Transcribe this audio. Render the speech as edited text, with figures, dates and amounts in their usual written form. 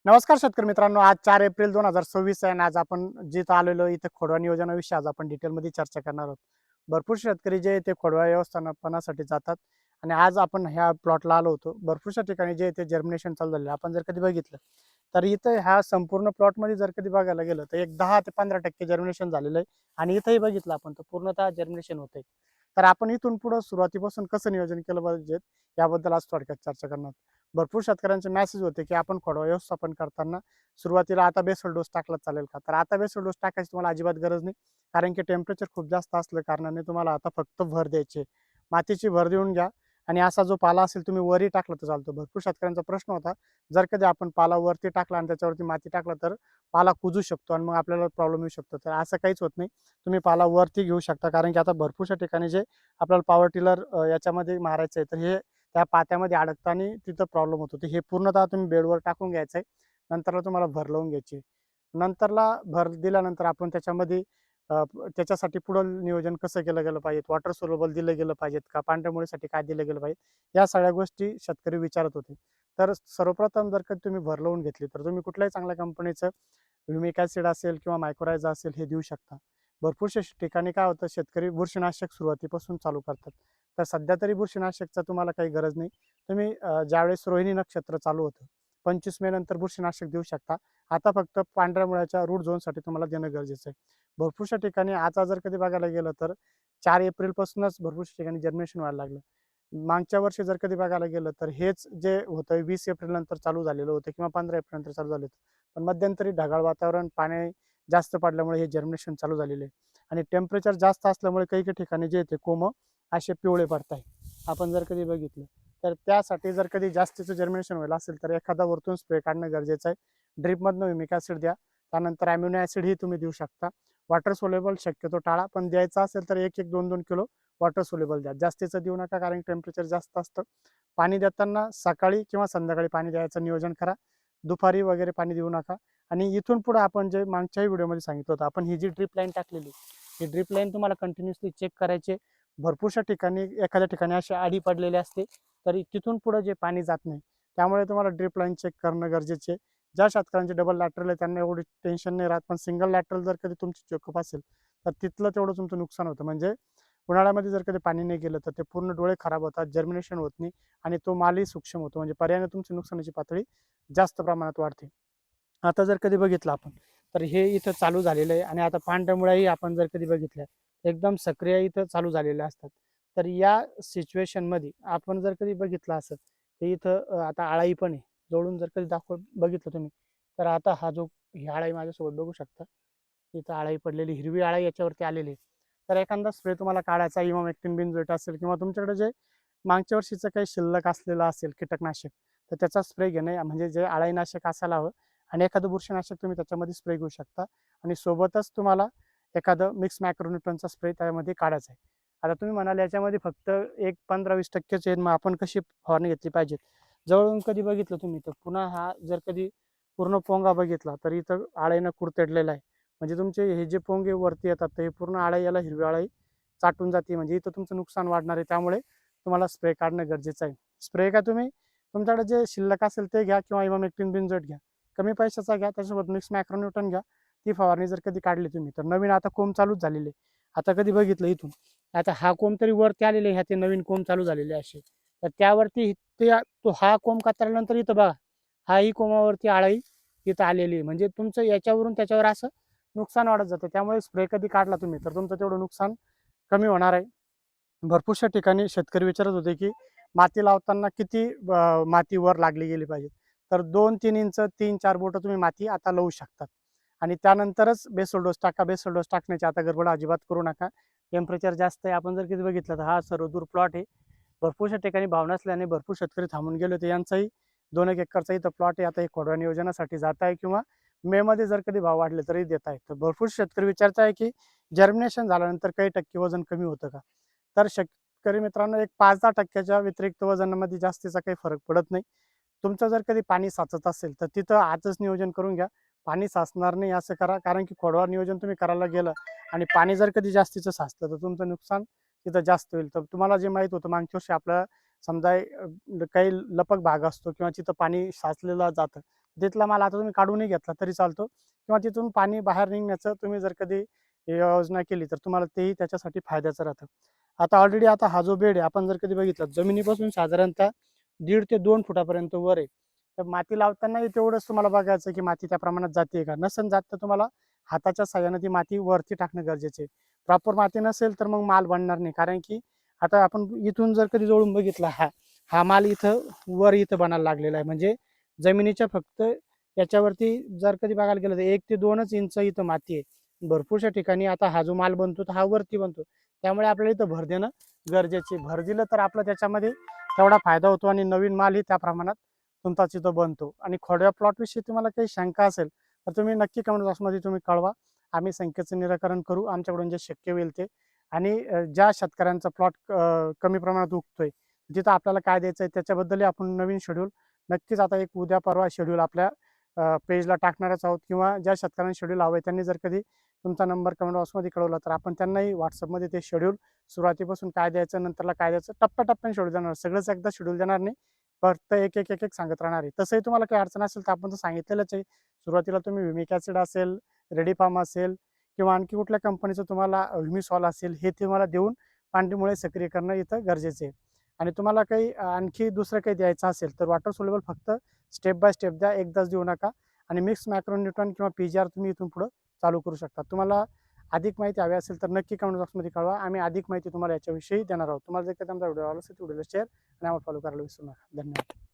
नमस्कार शेतकरी मित्रांनो, आज 4 एप्रिल 2026 आहे आणि आज आपण जिथं आलेलो इथे खोडवा नियोजनाविषयी आज आपण डिटेलमध्ये चर्चा करणार आहोत. भरपूर शेतकरी जे ते खोडवा व्यवस्थापनासाठी जातात आणि आज आपण ह्या प्लॉटला आलो होतो. भरपूरशा ठिकाणी जे ते जर्मिनेशन चालू झालेलं आपण जर कधी बघितलं, तर इथं ह्या संपूर्ण प्लॉटमध्ये जर कधी बघायला गेलं तर एक 10 ते 15% जर्मिनेशन झालेलं आहे आणि इथंही बघितलं आपण तर पूर्णतः जर्मिनेशन होतंय. तर आपण इथून पुढं सुरुवातीपासून कसं नियोजन केलं पाहिजे याबद्दल आज थोडक्यात चर्चा करणार आहोत. भरपूर शेतकऱ्यांचे मेसेज होते की आपण खोडवा व्यवस्थापन करताना सुरुवातीला आता बेसल डोस टाकला चालेल का? तर आता बेसल डोस टाकायची तुम्हाला अजिबात गरज नाही. कारण की टेम्परेचर खूप जास्त असल्या कारणाने तुम्हाला आता फक्त भर द्यायची आहे. मातीची भर देऊन घ्या आणि असा जो पाला असेल तुम्ही वरही टाकला तर चालतो. भरपूर शेतकऱ्यांचा प्रश्न होता, जर कधी आपण पाला वरती टाकला आणि त्याच्यावरती माती टाकला तर पाला कुजू शकतो आणि मग आपल्याला प्रॉब्लेम येऊ शकतो. तर असं काहीच होत नाही. तुम्ही पाला वरती घेऊ शकता कारण की आता भरपूरशा ठिकाणी जे आपल्याला पॉवर टिलर याच्यामध्ये मारायचं आहे, तर हे त्या पात्यामध्ये अडकताना तिथं प्रॉब्लेम होतो. तर हे पूर्णतः तुम्ही बेडवर टाकून घ्यायचं आहे. नंतरला तुम्हाला भर लावून घ्यायची. नंतरला भर दिल्यानंतर आपण त्याच्यामध्ये त्याच्यासाठी पुढं नियोजन कसं केलं गेलं पाहिजे, वॉटर सोल्युबल दिलं गेलं पाहिजेत का, पांढऱ्या मुळीसाठी काय दिलं गेलं पाहिजे, या सगळ्या गोष्टी शेतकरी विचारत होते. तर सर्वप्रथम जर का तुम्ही भर लावून घेतली तर तुम्ही कुठल्याही चांगल्या कंपनीचं ह्युमिक ॲसिड असेल किंवा मायक्रोरायझा असेल हे देऊ शकता. भरपूरशा ठिकाणी काय होतं, शेतकरी बुरशीनाशक सुरुवातीपासून चालू करतात. तर सध्या तरी बुरशीनाशकचा तुम्हाला काही गरज नाही. तुम्ही ज्यावेळेस रोहिणी नक्षत्र चालू होतं 25 मे नंतर बुरशीनाशक देऊ शकता. आता फक्त पांढऱ्या मुळ्याच्या रूट झोनसाठी तुम्हाला देणं गरजेचं आहे. भरपूरशा ठिकाणी आता जर कधी बघायला गेलं तर 4 एप्रिलपासूनच भरपूरशा ठिकाणी जर्मिनेशन व्हायला लागलं. मागच्या वर्षी जर कधी बघायला गेलं तर हेच जे होतं 20 एप्रिल नंतर चालू झालेलं होतं किंवा 15 एप्रिल नंतर चालू झालं होतं. पण मध्यंतरी ढगाळ वातावरण, पाणी जास्त पडल्यामुळे हे जर्मिनेशन चालू झालेले आहे आणि टेम्परेचर जास्त असल्यामुळे काही-काही ठिकाणी जे ते कोंब असे पिवळे पडत आहे. आपण जर कधी बघितलं तर त्यासाठी जर कधी जास्तीचं जर्मिनेशन व्हायला असेल तर एखादा वरतून स्प्रे काढणं गरजेचं आहे. ड्रिपमधनं ह्युमिक ॲसिड द्या. त्यानंतर अॅमिनो ॲसिडही तुम्ही देऊ शकता. वॉटर सोल्युबल शक्यतो टाळा, पण द्यायचं असेल तर 1-1, 2-2 किलो वॉटर सोल्युबल द्या. जास्तीचं देऊ नका कारण टेम्परेचर जास्त असतं. पाणी देताना सकाळी किंवा संध्याकाळी पाणी द्यायचं नियोजन करा. दुपारी वगैरे पाणी देऊ नका. आणि इथून पुढे आपण जे मागच्याही व्हिडिओमध्ये सांगितलं होतं, आपण ही जी ड्रिप लाईन टाकलेली, ही ड्रिप लाईन तुम्हाला कंटिन्युअसली चेक करायची. भरपूरशा ठिकाणी एखाद्या ठिकाणी अशी आडी पडलेली असते, तरी तिथून पुढे जे पाणी जात नाही. त्यामुळे तुम्हाला ड्रिप लाईन चेक करणं गरजेचे आहे. ज्या शेतकऱ्यांचे डबल लॅटरल आहे त्यांना एवढी टेन्शन नाही राहत, पण सिंगल लॅटरल जर कधी तुमची चेकअप असेल, तर तिथलं तेवढं तुमचं नुकसान होतं. म्हणजे उन्हाळ्यामध्ये जर कधी पाणी नाही गेलं, तर ते पूर्ण डोळे खराब होतात, जर्मिनेशन होत नाही आणि तो मालही सूक्ष्म होतो. म्हणजे पर्यायाने तुमची नुकसानाची पातळी जास्त प्रमाणात वाढते. आता जर कधी बघितलं आपण, तर हे इथं चालू झालेलं आहे आणि आता पांढऱ्या मुळ्याही आपण जर कधी बघितल्या, एकदम सक्रिय इथं चालू झालेल्या असतात. तर या सिच्युएशनमध्ये आपण जर कधी बघितलं असं, तर इथं आता अळाई पण आहे. जवळून जर कधी बघितलं तुम्ही, तर आता हा जो ही अळाई माझ्यासोबत बघू शकता. इथं अळाई पडलेली, हिरवी अळाई याच्यावरती आलेली आहे. तर एखादा स्प्रे तुम्हाला काढायचा इमामेक्टिन बेंझोएट असेल किंवा तुमच्याकडे जे मागच्या वर्षीचं काही शिल्लक असलेलं असेल कीटकनाशक, तर त्याचा स्प्रे घेणे म्हणजे जे अळाईनाशक असायला हवं आणि एखादं बुरशीनाशक तुम्ही त्याच्यामध्ये स्प्रे घेऊ शकता आणि सोबतच तुम्हाला एखादं मिक्स मॅक्रोन्यूट्रनचा स्प्रे त्यामध्ये काढायचा आहे. आता तुम्ही म्हणाल याच्यामध्ये फक्त एक 15-20%च आहे, मग आपण कशी फवारणी घेतली पाहिजे? जवळून कधी बघितलं तुम्ही तर पुन्हा हा जर कधी पूर्ण पोंगा बघितला तर इथं आळीनं कुरतडलेला आहे. म्हणजे तुमचे हे जे पोंगे वरती येतात तर हे पूर्ण आळी याला हिरवी आळी चाटून जाते. म्हणजे इथं तुमचं नुकसान वाढणार आहे. त्यामुळे तुम्हाला स्प्रे काढणं गरजेचं आहे. स्प्रे का तुम्ही तुमच्याकडे जे शिल्लक असेल ते घ्या किंवा इमामेक्टिन बेंझोएट घ्या. कमी पैशाचा घ्या, त्याच्यासोबत मिक्स मॅक्रोन्यूटन घ्या. ती फवारणी जर कधी काढली तुम्ही तर नवीन आता कोंब चालूच झालेले. आता कधी बघितलं इथून, आता हा कोंब तरी वरती आलेले ह्या ते नवीन कोंब चालू झालेले असे. तर त्यावरती ते तो हा कोंब कातरल्यानंतर इथं बघा, हाही कोंबावरती आळी इथं आलेली आहे. म्हणजे तुमचं याच्यावरून त्याच्यावर असं नुकसान वाढत जातं. त्यामुळे स्प्रे कधी काढला तुम्ही तर तुमचं तेवढं नुकसान कमी होणार आहे. भरपूरशा ठिकाणी शेतकरी विचारत होते, की माती लावताना किती माती वर लागली गेली पाहिजे. तर 2-3 इंच, 3-4 बोटं तुम्ही माती आता लावू शकतात आणि त्यानंतरच बेसल डोस टाका. बेसल डोस टाकण्याची आता गडबड अजिबात करू नका. टेम्परेचर जास्त आहे. आपण जर कधी बघितलं तर हा सर्वदूर प्लॉट आहे. भरपूरशा ठिकाणी भाव नसल्याने भरपूर शेतकरी थांबून गेले होते. यांचाही 2-1 एकरचा इथं प्लॉट आहे. आता हे खोडवा नियोजनासाठी जात आहे किंवा मेमध्ये जर कधी भाव वाढले तरी देत आहे. तर भरपूर शेतकरी विचारत आहे, की जर्मिनेशन झाल्यानंतर काही टक्के वजन कमी होतं का? तर शेतकरी मित्रांनो, एक 5-10% व्यतिरिक्त वजनामध्ये जास्तीचा काही फरक पडत नाही. तुमचं जर कधी पाणी साचत असेल तर तिथं आजच नियोजन करून घ्या. पाणी साचणार नाही असं करा, कारण की खोडवा नियोजन तुम्ही करायला गेलं आणि पाणी जर कधी जास्तीचं साचलं तर तुमचं नुकसान तिथं जास्त होईल. तर तुम्हाला जे माहीत होतं मागच्या वर्षी आपल्याला समजा काही लपक भाग असतो किंवा तिथं पाणी साचलेलं जातं. तिथला माल आता तुम्ही काढूनही घेतला तरी चालतो, किंवा तिथून पाणी बाहेर निघण्याचं तुम्ही जर कधी योजना केली तर तुम्हाला तेही त्याच्यासाठी फायद्याचं राहतं. आता ऑलरेडी आता हा जो बेड आहे आपण जर कधी बघितला जमिनीपासून साधारणतः 1.5 ते 2 फुटापर्यंत वर आहे. तर माती लावतानाही तेवढंच तुम्हाला बघायचं की माती त्या प्रमाणात जाते का? नसेल जात तर तुम्हाला हाताच्या साहाय्याने ती माती वरती टाकणं गरजेचं आहे. प्रॉपर माती नसेल तर मग माल बनणार नाही. कारण की आता आपण इथून जर कधी जवळून बघितला हा माल इथं वर इथं बनायला लागलेला आहे. म्हणजे जमिनीच्या फक्त याच्यावरती जर कधी बघायला गेलं तर 1 ते 2च इंच इथं माती आहे. भरपूरशा ठिकाणी आता हा जो माल बनतो तर हा वरती बनतो. त्यामुळे आपल्याला इथं भर देणं गरजेचं आहे. भर दिलं तर आपलं त्याच्यामध्ये तेवढा फायदा होतो आणि नवीन मालही त्या प्रमाणात तुमचा तिथं बनतो. आणि खोडव्या प्लॉटविषयी तुम्हाला काही शंका असेल तर तुम्ही नक्की कमेंट बॉक्समध्ये तुम्ही कळवा. आम्ही शंकेचं निराकरण करू आमच्याकडून जे शक्य होईल ते. आणि ज्या शेतकऱ्यांचा प्लॉट कमी प्रमाणात उगतोय तिथं आपल्याला काय द्यायचं आहे त्याच्याबद्दलही आपण नवीन शेड्यूल नक्कीच आता एक उद्या परवा शेड्यूल आपल्या पेजला टाकणारच आहोत. किंवा ज्या शेतकऱ्यांना शेड्यूल हवं आहे त्यांनी जर कधी तुमचा नंबर कमेंट बॉक्समध्ये कळवला तर आपण त्यांनाही व्हॉट्सअपमध्ये ते शेड्यूल सुरुवातीपासून काय द्यायचं नंतरला काय द्यायचं टप्प्याटप्प्याने शेड्यूल देणार. सगळंच एकदा शेड्यूल देणार नाही, फक्त एक एक एक एक सांगत राहणार आहे. तसंही तुम्हाला काही अडचण असेल तर आपण तर सांगितलेलंच आहे. सुरुवातीला तुम्ही व्हिमिक ॲसिड असेल, रेडिफार्म असेल किंवा आणखी कुठल्या कंपनीचं तुम्हाला व्हिमिसॉल असेल हे तुम्हाला देऊन पांढरीमुळे सक्रिय करणं इथं गरजेचं आहे. आणि तुम्हाला काही आणखी दुसरं काही द्यायचं असेल तर वॉटर सोल्युबल फक्त स्टेप बाय स्टेप द्या, एकदाच देऊ नका. आणि मिक्स मॅक्रोन्यूट्रॉन किंवा पीजीआर तुम्ही इथून पुढं चालू करू शकता. तुम्हाला अधिक माहिती हवी असेल तर नक्की कमेंट बॉक्समध्ये कळवा. आम्ही अधिक माहिती तुम्हाला याच्याविषयी देणार आहोत. तुम्हाला जर काही आमचा व्हिडिओ आवडला असेल तर व्हिडिओला शेअर आणि आम्हाला फॉलो करायला विसरू नका. धन्यवाद.